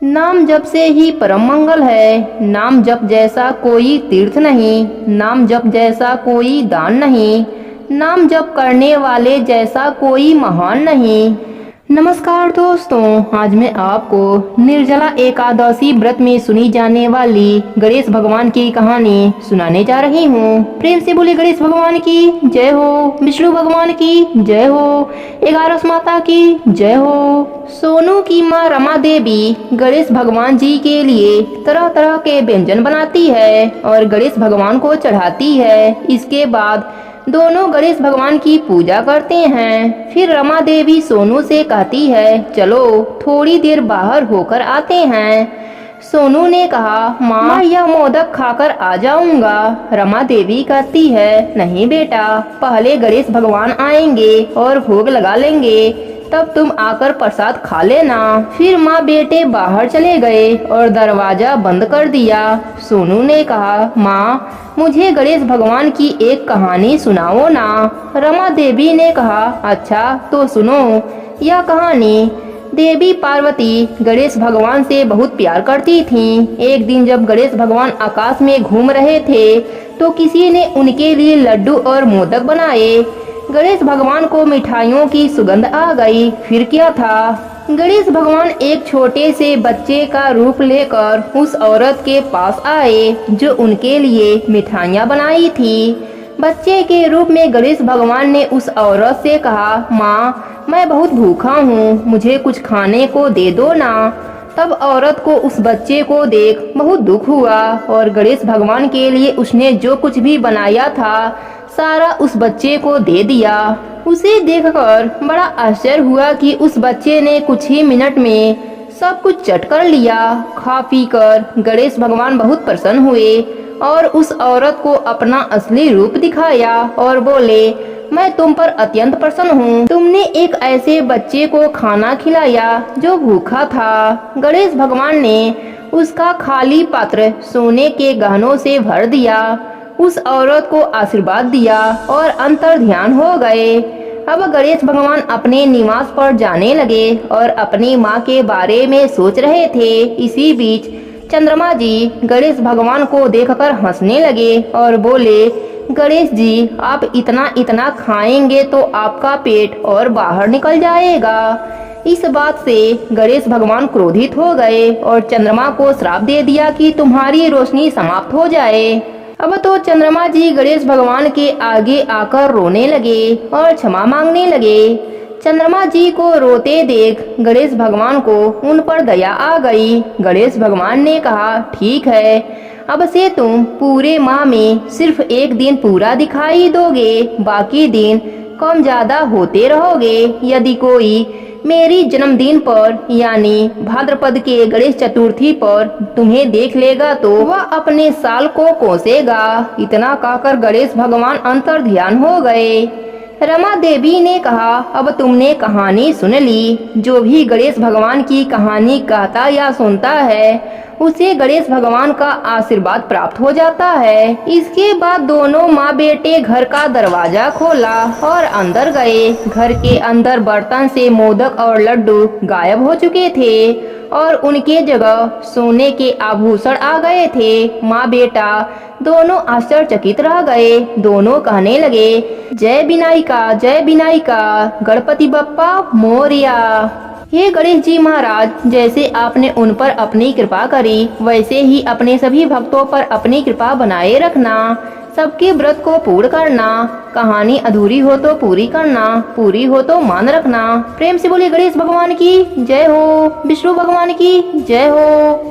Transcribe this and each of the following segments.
नाम जप से ही परम मंगल है। नाम जप जैसा कोई तीर्थ नहीं, नाम जप जैसा कोई दान नहीं, नाम जप करने वाले जैसा कोई महान नहीं। नमस्कार दोस्तों, आज मैं आपको निर्जला एकादशी व्रत में सुनी जाने वाली गणेश भगवान की कहानी सुनाने जा रही हूँ। प्रेम से बोले गणेश भगवान की जय हो, विष्णु भगवान की जय हो, 11 माता की जय हो। सोनू की माँ रमा देवी गणेश भगवान जी के लिए तरह तरह के व्यंजन बनाती है और गणेश भगवान को चढ़ाती है। इसके बाद दोनों गणेश भगवान की पूजा करते हैं। फिर रमा देवी सोनू से कहती है, चलो थोड़ी देर बाहर होकर आते हैं। सोनू ने कहा, माँ यह मोदक खाकर आ जाऊंगा। रमा देवी कहती है, नहीं बेटा, पहले गणेश भगवान आएंगे और भोग लगा लेंगे, तब तुम आकर प्रसाद खा लेना। फिर माँ बेटे बाहर चले गए और दरवाजा बंद कर दिया। सोनू ने कहा, माँ मुझे गणेश भगवान की एक कहानी सुनाओ ना। रमा देवी ने कहा, अच्छा तो सुनो यह कहानी। देवी पार्वती गणेश भगवान से बहुत प्यार करती थीं। एक दिन जब गणेश भगवान आकाश में घूम रहे थे तो किसी ने उनके लिए लड्डू और मोदक बनाए। गणेश भगवान को मिठाइयों की सुगंध आ गई। फिर क्या था, गणेश भगवान एक छोटे से बच्चे का रूप लेकर उस औरत के पास आए जो उनके लिए मिठाइयाँ बनाई थी। बच्चे के रूप में गणेश भगवान ने उस औरत से कहा, माँ मैं बहुत भूखा हूँ, मुझे कुछ खाने को दे दो ना। तब औरत को उस बच्चे को देख बहुत दुख हुआ और गणेश भगवान के लिए उसने जो कुछ भी बनाया था सारा उस बच्चे को दे दिया। उसे देखकर बड़ा आश्चर्य हुआ कि उस बच्चे ने कुछ ही मिनट में सब कुछ चट कर लिया। खा पी कर गणेश भगवान बहुत प्रसन्न हुए और उस औरत को अपना असली रूप दिखाया और बोले, मैं तुम पर अत्यंत प्रसन्न हूँ। तुमने एक ऐसे बच्चे को खाना खिलाया जो भूखा था। गणेश भगवान ने उसका खाली पात्र सोने के गहनों से भर दिया, उस औरत को आशीर्वाद दिया और अंतर ध्यान हो गए। अब गणेश भगवान अपने निवास पर जाने लगे और अपनी माँ के बारे में सोच रहे थे। इसी बीच चंद्रमा जी गणेश भगवान को देखकर हंसने लगे और बोले, गणेश जी आप इतना इतना खाएंगे तो आपका पेट और बाहर निकल जाएगा। इस बात से गणेश भगवान क्रोधित हो गए और चंद्रमा को श्राप दे दिया कि तुम्हारी रोशनी समाप्त हो जाए। अब तो चंद्रमा जी गणेश भगवान के आगे आकर रोने लगे और क्षमा मांगने लगे। चंद्रमा जी को रोते देख गणेश भगवान को उन पर दया आ गई। गणेश भगवान ने कहा, ठीक है, अब से तुम पूरे माह में सिर्फ एक दिन पूरा दिखाई दोगे, बाकी दिन कम ज्यादा होते रहोगे। यदि कोई मेरी जन्मदिन पर यानी भाद्रपद के गणेश चतुर्थी पर तुम्हें देख लेगा तो वह अपने साल को कोसेगा। इतना कहकर गणेश भगवान अंतर ध्यान हो गए। रमा देवी ने कहा, अब तुमने कहानी सुन ली। जो भी गणेश भगवान की कहानी कहता या सुनता है उसे गणेश भगवान का आशीर्वाद प्राप्त हो जाता है। इसके बाद दोनों माँ बेटे घर का दरवाजा खोला और अंदर गए। घर के अंदर बर्तन से मोदक और लड्डू गायब हो चुके थे और उनके जगह सोने के आभूषण आ गए थे। माँ बेटा दोनों आश्चर्यचकित रह गए। दोनों कहने लगे, जय विनायका गणपति बप्पा मोरया। हे गणेश जी महाराज, जैसे आपने उन पर अपनी कृपा करी वैसे ही अपने सभी भक्तों पर अपनी कृपा बनाए रखना। सबके व्रत को पूर्ण करना, कहानी अधूरी हो तो पूरी करना, पूरी हो तो मान रखना। प्रेम से बोले गणेश भगवान की जय हो, विष्णु भगवान की जय हो।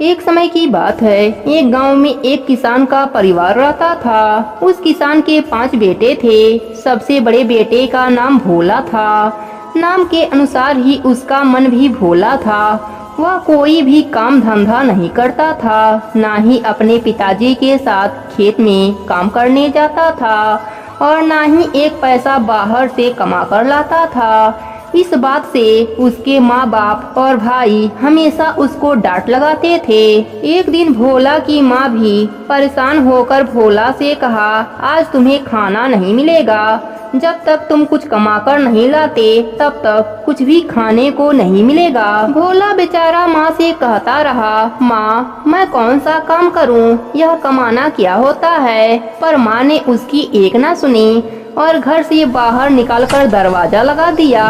एक समय की बात है, एक गांव में एक किसान का परिवार रहता था। उस किसान के 5 बेटे थे। सबसे बड़े बेटे का नाम भोला था। नाम के अनुसार ही उसका मन भी भोला था। वह कोई भी काम धंधा नहीं करता था, ना ही अपने पिताजी के साथ खेत में काम करने जाता था और ना ही एक पैसा बाहर से कमा कर लाता था। इस बात से उसके माँ बाप और भाई हमेशा उसको डांट लगाते थे। एक दिन भोला की माँ भी परेशान होकर भोला से कहा, आज तुम्हें खाना नहीं मिलेगा, जब तक तुम कुछ कमाकर नहीं लाते तब तक कुछ भी खाने को नहीं मिलेगा। भोला बेचारा माँ से कहता रहा, माँ मैं कौन सा काम करूँ, यह कमाना क्या होता है। पर माँ ने उसकी एक ना सुनी और घर से बाहर निकालकर दरवाजा लगा दिया।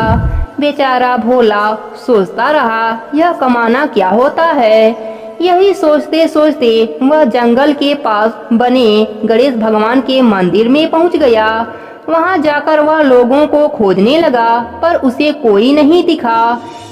बेचारा भोला सोचता रहा, यह कमाना क्या होता है। यही सोचते सोचते वह जंगल के पास बने गणेश भगवान के मंदिर में पहुंच गया। वहां जाकर वह लोगों को खोजने लगा पर उसे कोई नहीं दिखा।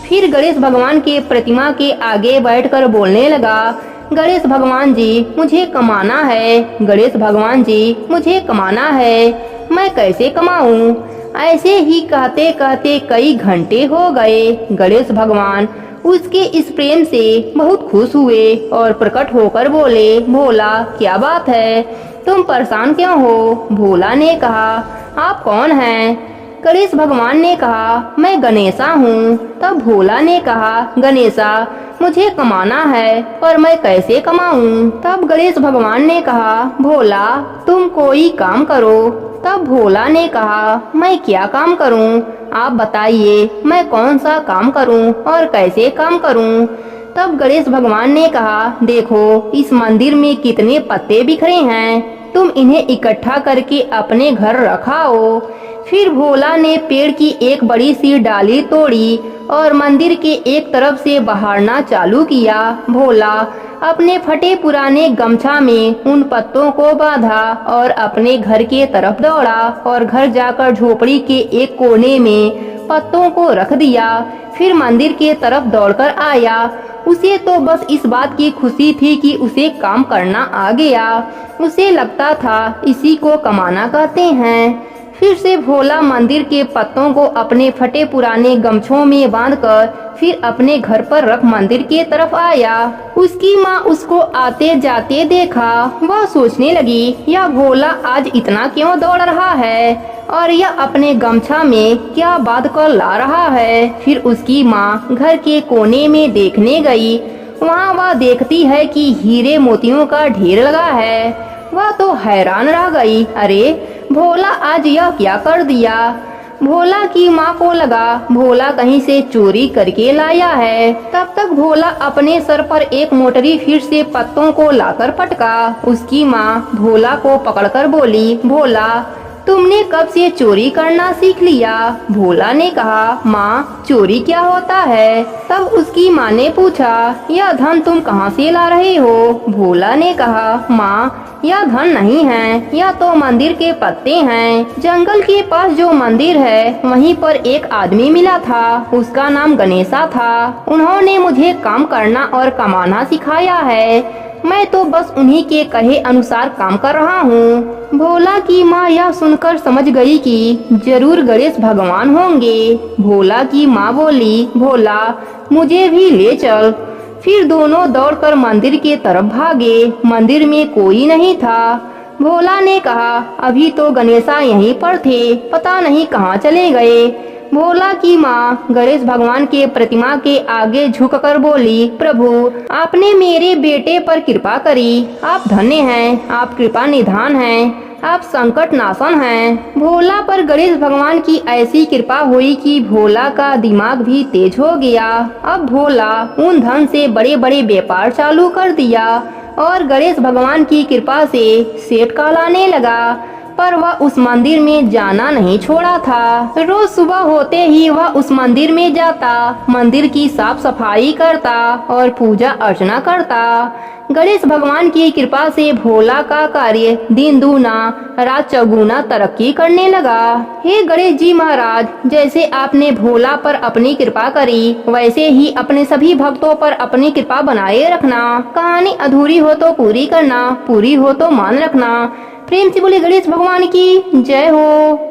फिर गणेश भगवान के प्रतिमा के आगे बैठकर बोलने लगा, गणेश भगवान जी मुझे कमाना है, गणेश भगवान जी मुझे कमाना है, मैं कैसे कमाऊं। ऐसे ही कहते कहते कई घंटे हो गए। गणेश भगवान उसके इस प्रेम से बहुत खुश हुए और प्रकट होकर बोले, भोला क्या बात है, तुम परेशान क्यों हो। भोला ने कहा, आप कौन हैं। गणेश भगवान ने कहा, मैं गणेशा हूँ। तब भोला ने कहा, गणेशा मुझे कमाना है पर मैं कैसे कमाऊं। तब गणेश भगवान ने कहा, भोला तुम कोई काम करो। तब भोला ने कहा, मैं क्या काम करूं, आप बताइए मैं कौन सा काम करूं और कैसे काम करूं। तब गणेश भगवान ने कहा, देखो इस मंदिर में कितने पत्ते बिखरे हैं, तुम इन्हें इकट्ठा करके अपने घर रखाओ। फिर भोला ने पेड़ की एक बड़ी सी डाली तोड़ी और मंदिर के एक तरफ से बहारना चालू किया। भोला अपने फटे पुराने गमछा में उन पत्तों को बांधा और अपने घर के तरफ दौड़ा और घर जाकर झोपड़ी के एक कोने में पत्तों को रख दिया। फिर मंदिर के तरफ दौड़कर आया। उसे तो बस इस बात की खुशी थी कि उसे काम करना आ गया। उसे लगता था इसी को कमाना कहते हैं। फिर से भोला मंदिर के पत्तों को अपने फटे पुराने गमछों में बांधकर फिर अपने घर पर रख मंदिर के तरफ आया। उसकी माँ उसको आते जाते देखा। वह सोचने लगी, यह भोला आज इतना क्यों दौड़ रहा है और यह अपने गमछा में क्या बांध कर ला रहा है। फिर उसकी माँ घर के कोने में देखने गई। वहाँ वह देखती है कि हीरे मोतियों का ढेर लगा है। वह तो हैरान रह गई, अरे भोला आज यह क्या कर दिया। भोला की माँ को लगा भोला कहीं से चोरी करके लाया है। तब तक भोला अपने सर पर एक मोटरी फिर से पत्तों को लाकर पटका। उसकी माँ भोला को पकड़कर बोली, भोला तुमने कब से चोरी करना सीख लिया। भोला ने कहा, माँ चोरी क्या होता है। तब उसकी माँ ने पूछा, यह धन तुम कहाँ से ला रहे हो। भोला ने कहा, माँ यह धन नहीं है, यह तो मंदिर के पत्ते हैं। जंगल के पास जो मंदिर है वहीं पर एक आदमी मिला था, उसका नाम गणेशा था। उन्होंने मुझे काम करना और कमाना सिखाया है। मैं तो बस उन्हीं के कहे अनुसार काम कर रहा हूँ। भोला की माँ यह सुनकर समझ गई कि जरूर गणेश भगवान होंगे। भोला की माँ बोली, भोला मुझे भी ले चल। फिर दोनों दौड़कर मंदिर के तरफ भागे। मंदिर में कोई नहीं था। भोला ने कहा, अभी तो गणेशा यहीं पर थे, पता नहीं कहाँ चले गए। भोला की माँ गणेश भगवान के प्रतिमा के आगे झुककर बोली, प्रभु आपने मेरे बेटे पर कृपा करी। आप धन्य हैं, आप कृपा निधान हैं, आप संकट नाशन हैं। भोला पर गणेश भगवान की ऐसी कृपा हुई कि भोला का दिमाग भी तेज हो गया। अब भोला उन धन से बड़े बड़े व्यापार चालू कर दिया और गणेश भगवान की कृपा से सेठ कहलाने लगा। पर वह उस मंदिर में जाना नहीं छोड़ा था। रोज सुबह होते ही वह उस मंदिर में जाता, मंदिर की साफ सफाई करता और पूजा अर्चना करता। गणेश भगवान की कृपा से भोला का कार्य दिन दूना रात चौगुना तरक्की करने लगा। हे गणेश जी महाराज, जैसे आपने भोला पर अपनी कृपा करी वैसे ही अपने सभी भक्तों पर अपनी कृपा बनाए रखना। कहानी अधूरी हो तो पूरी करना, पूरी हो तो मान रखना। प्रेम से बोले गणेश भगवान की जय हो।